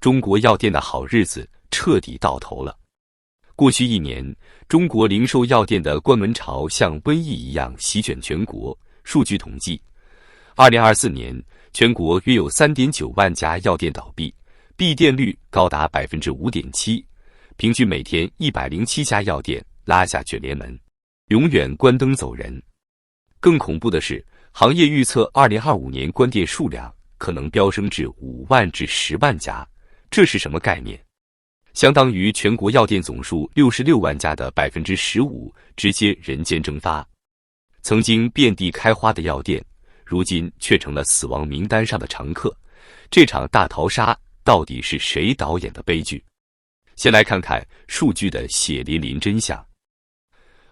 中国药店的好日子彻底到头了。过去1年，中国零售药店的关门潮像瘟疫一样席卷全国。数据统计，2024年全国约有 3.9 万家药店倒闭，闭店率高达 5.7%， 平均每天107家药店拉下卷帘门，永远关灯走人。更恐怖的是，行业预测2025年关店数量可能飙升至5万至10万家，这是什么概念？相当于全国药店总数66万家的 15%， 直接人间蒸发。曾经遍地开花的药店，如今却成了死亡名单上的常客。这场大逃杀到底是谁导演的悲剧？先来看看数据的血淋淋真相。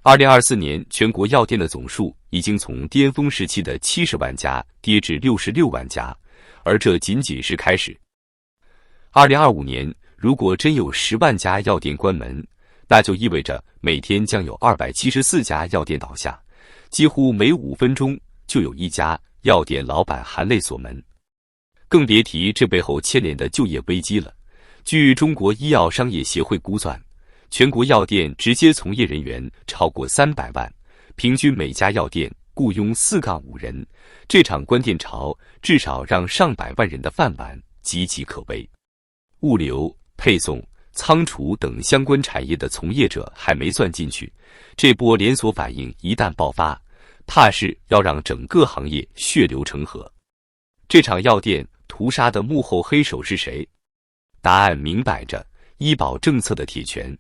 2024年全国药店的总数已经从巅峰时期的70万家跌至66万家，而这仅仅是开始。2025年如果真有10万家药店关门，那就意味着每天将有274家药店倒下，几乎每5分钟就有一家药店老板含泪锁门。更别提这背后牵连的就业危机了。据中国医药商业协会估算，全国药店直接从业人员超过300万，平均每家药店雇佣4-5人。这场关店潮至少让上百万人的饭碗岌岌可危。物流、配送、仓储等相关产业的从业者还没算进去，这波连锁反应一旦爆发，怕是要让整个行业血流成河。这场药店屠杀的幕后黑手是谁？答案明摆着，医保政策的铁拳。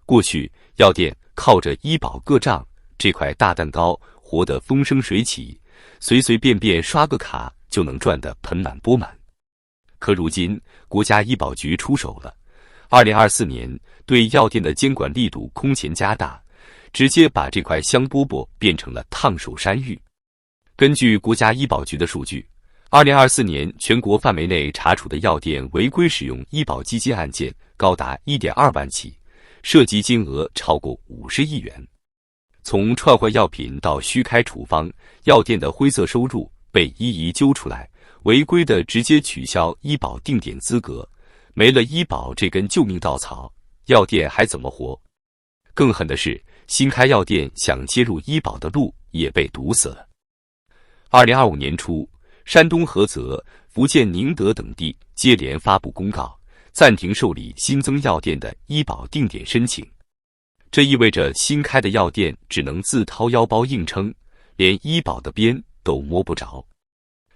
过去药店靠着医保个账这块大蛋糕活得风生水起，随随便便刷个卡就能赚得盆满钵满。可如今国家医保局出手了，2024年对药店的监管力度空前加大，直接把这块香饽饽变成了烫手山芋。根据国家医保局的数据，2024年全国范围内查处的药店违规使用医保基金案件高达 1.2 万起，涉及金额超过50亿元。从串换药品到虚开处方，药店的灰色收入被一一揪出来，违规的直接取消医保定点资格。没了医保这根救命稻草，药店还怎么活？更狠的是，新开药店想接入医保的路也被堵死了。2025年初，山东菏泽、福建宁德等地接连发布公告，暂停受理新增药店的医保定点申请。这意味着新开的药店只能自掏腰包硬撑，连医保的边都摸不着。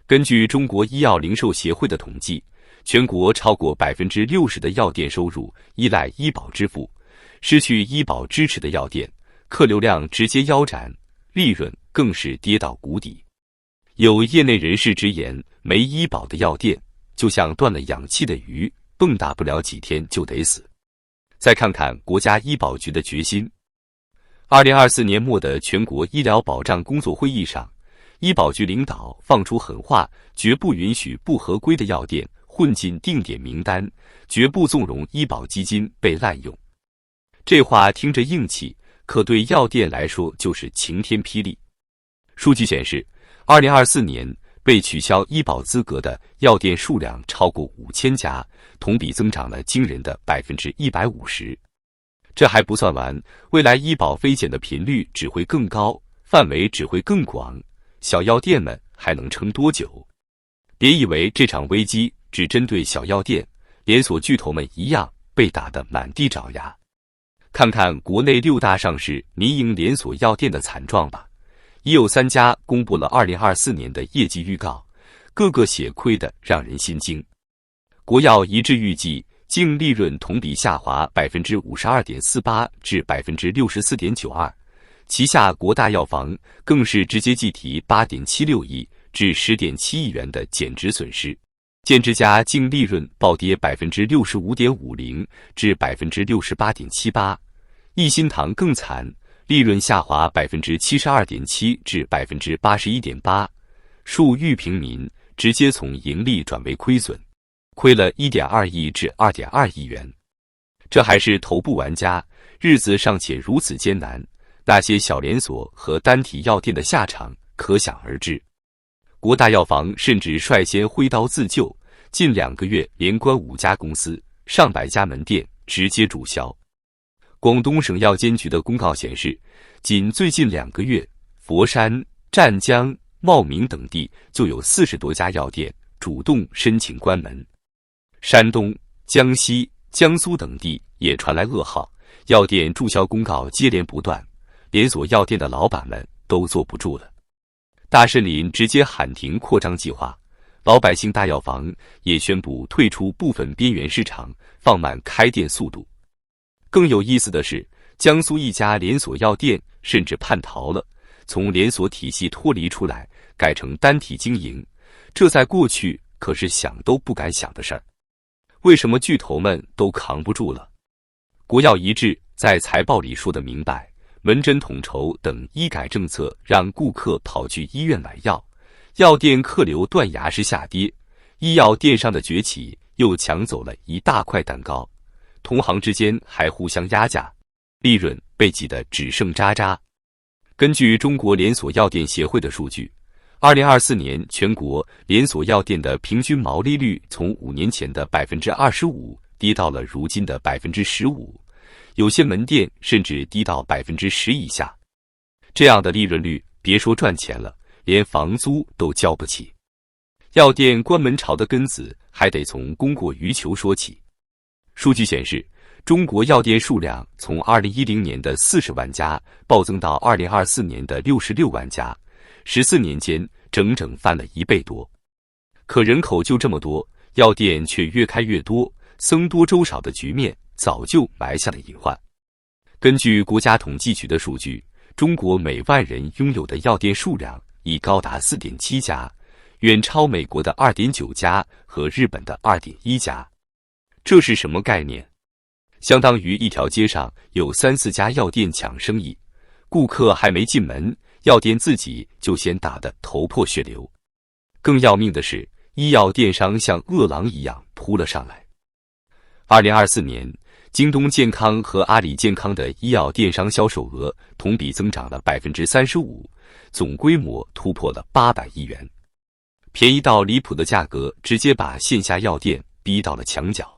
根据中国医药零售协会的统计，全国超过 60% 的药店收入依赖医保支付，失去医保支持的药店，客流量直接腰斩，利润更是跌到谷底。有业内人士直言，没医保的药店就像断了氧气的鱼，蹦跶不了几天就得死。再看看国家医保局的决心。2024年末的全国医疗保障工作会议上，医保局领导放出狠话，绝不允许不合规的药店混进定点名单，绝不纵容医保基金被滥用。这话听着硬气，可对药店来说就是晴天霹雳。数据显示，2024年被取消医保资格的药店数量超过5000家，同比增长了惊人的 150%。这还不算完，未来医保非检的频率只会更高，范围只会更广，小药店们还能撑多久？别以为这场危机只针对小药店，连锁巨头们一样被打得满地找牙。看看国内6大上市民营连锁药店的惨状吧。已有3家公布了2024年的业绩预告，个个血亏得让人心惊。国药一致预计净利润同比下滑 52.48% 至 64.92%， 旗下国大药房更是直接计提 8.76 亿至 10.7 亿元的减值损失。建之家净利润暴跌 65.50% 至 68.78%， 益心堂更惨，利润下滑 72.7% 至 81.8%， 数裕平民直接从盈利转为亏损，亏了 1.2 亿至 2.2 亿元。这还是头部玩家，日子尚且如此艰难，那些小连锁和单体药店的下场可想而知。国大药房甚至率先挥刀自救，近2个月连关5家公司，上百家门店直接注销。广东省药监局的公告显示，仅最近2个月，佛山、湛江、茂名等地就有40多家药店主动申请关门。山东、江西、江苏等地也传来噩耗，药店注销公告接连不断，连锁药店的老板们都坐不住了。大森林直接喊停扩张计划，老百姓大药房也宣布退出部分边缘市场，放慢开店速度。更有意思的是，江苏一家连锁药店甚至叛逃了，从连锁体系脱离出来，改成单体经营，这在过去可是想都不敢想的事儿。为什么巨头们都扛不住了？国药一致在财报里说得明白，门诊统筹等医改政策让顾客跑去医院买药，药店客流断崖式下跌，医药电商的崛起又抢走了一大块蛋糕，同行之间还互相压价，利润被挤得只剩渣渣。根据中国连锁药店协会的数据，2024年全国连锁药店的平均毛利率从5年前的 25% 跌到了如今的 15%， 有些门店甚至低到 10% 以下。这样的利润率，别说赚钱了，连房租都交不起。药店关门潮的根子还得从供过于求说起。数据显示，中国药店数量从2010年的40万家暴增到2024年的66万家，14年间整整翻了1倍多。可人口就这么多，药店却越开越多，僧多粥少的局面早就埋下了隐患。根据国家统计局的数据，中国每万人拥有的药店数量已高达 4.7 家，远超美国的 2.9 家和日本的 2.1 家。这是什么概念？相当于一条街上有3-4家药店抢生意，顾客还没进门，药店自己就先打得头破血流。更要命的是，医药电商像饿狼一样扑了上来。2024年，京东健康和阿里健康的医药电商销售额同比增长了 35%， 总规模突破了800亿元。便宜到离谱的价格直接把线下药店逼到了墙角。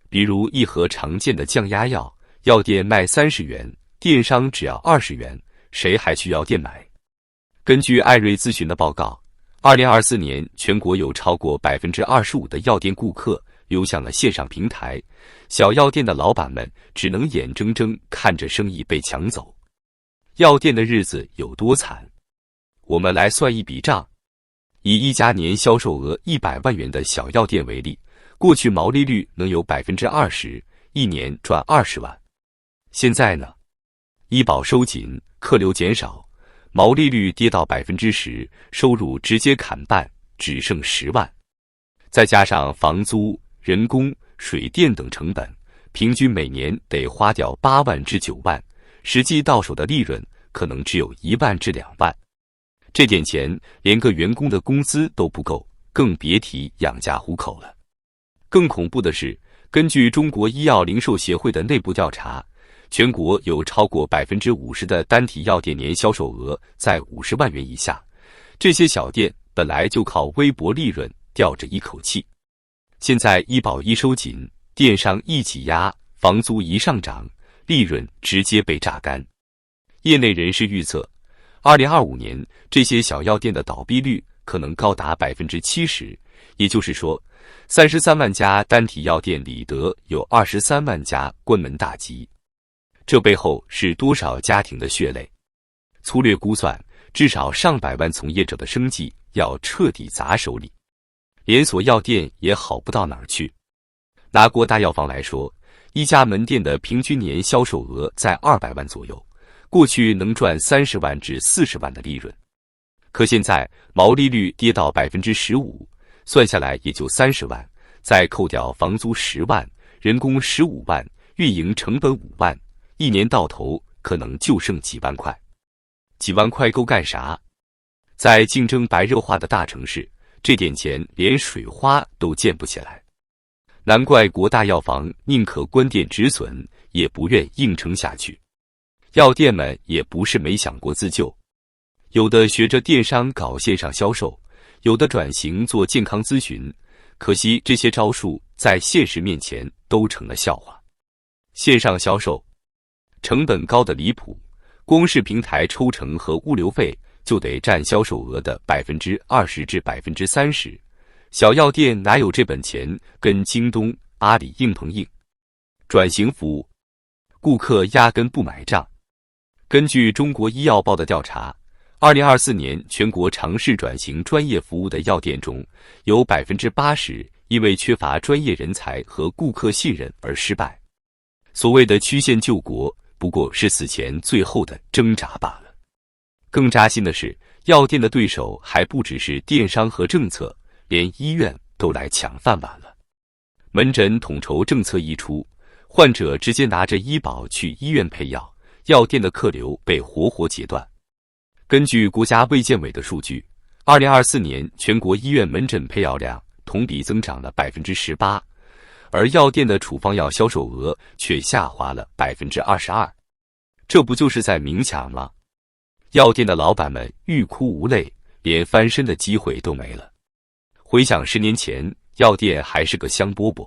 比如一盒常见的降压药，药店卖30元，电商只要20元，谁还去药店买？根据艾瑞咨询的报告，2024年全国有超过 25% 的药店顾客流向了线上平台，小药店的老板们只能眼睁睁看着生意被抢走。药店的日子有多惨？我们来算一笔账。以一家年销售额100万元的小药店为例，过去毛利率能有 20%， 一年赚20万。现在呢？医保收紧，客流减少，毛利率跌到 10%， 收入直接砍半，只剩10万。再加上房租、人工、水电等成本，平均每年得花掉8万至9万，实际到手的利润可能只有1万至2万。这点钱连个员工的工资都不够，更别提养家糊口了。更恐怖的是，根据中国医药零售协会的内部调查，全国有超过 50% 的单体药店年销售额在50万元以下。这些小店本来就靠微薄利润吊着一口气，现在医保一收紧，电商一挤压，房租一上涨，利润直接被榨干。业内人士预测，2025年这些小药店的倒闭率可能高达 70%， 也就是说33万家单体药店里得有23万家关门大吉。这背后是多少家庭的血泪？粗略估算，至少上百万从业者的生计要彻底砸手里。连锁药店也好不到哪儿去。拿国大药房来说，一家门店的平均年销售额在200万左右，过去能赚30万至40万的利润。可现在毛利率跌到 15%， 算下来也就30万，再扣掉房租10万，人工15万，运营成本5万，一年到头可能就剩几万块。几万块够干啥？在竞争白热化的大城市，这点钱连水花都溅不起来。难怪国大药房宁可关店止损，也不愿硬撑下去。药店们也不是没想过自救，有的学着电商搞线上销售，有的转型做健康咨询，可惜这些招数在现实面前都成了笑话。线上销售成本高的离谱，光是平台抽成和物流费就得占销售额的20%至30%，小药店哪有这本钱跟京东、阿里硬碰硬？转型服务，顾客压根不买账。根据中国医药报的调查，2024年全国尝试转型专业服务的药店中，有80%因为缺乏专业人才和顾客信任而失败。所谓的曲线救国，不过是死前最后的挣扎罢了。更扎心的是，药店的对手还不只是电商和政策，连医院都来抢饭碗了。门诊统筹政策一出，患者直接拿着医保去医院配药，药店的客流被活活截断。根据国家卫健委的数据，2024年全国医院门诊配药量同比增长了18%，而药店的处方药销售额却下滑了22%。这不就是在明抢吗？药店的老板们欲哭无泪，连翻身的机会都没了。回想10年前，药店还是个香饽饽。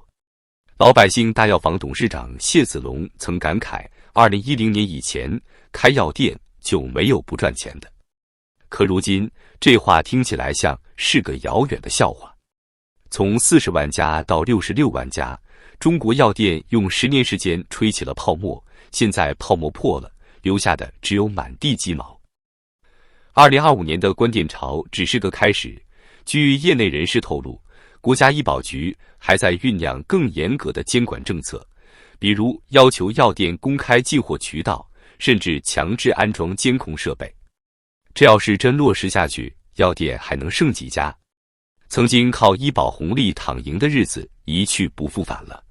老百姓大药房董事长谢子龙曾感慨，2010年以前开药店就没有不赚钱的。可如今这话听起来像是个遥远的笑话。从40万家到66万家，中国药店用10年时间吹起了泡沫，现在泡沫破了，留下的只有满地鸡毛。2025年的关店潮只是个开始，据业内人士透露，国家医保局还在酝酿更严格的监管政策，比如要求药店公开进货渠道，甚至强制安装监控设备。这要是真落实下去，药店还能剩几家？曾经靠医保红利躺赢的日子一去不复返了。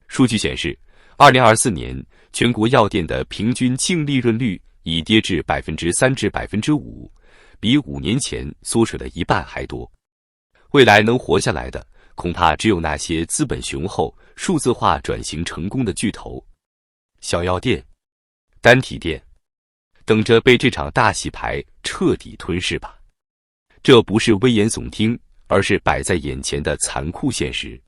数据显示，2024年全国药店的平均净利润率已跌至3%至5%，比5年前缩水了一半还多。未来能活下来的，恐怕只有那些资本雄厚、数字化转型成功的巨头。小药店、单体店，等着被这场大洗牌彻底吞噬吧。这不是危言耸听，而是摆在眼前的残酷现实。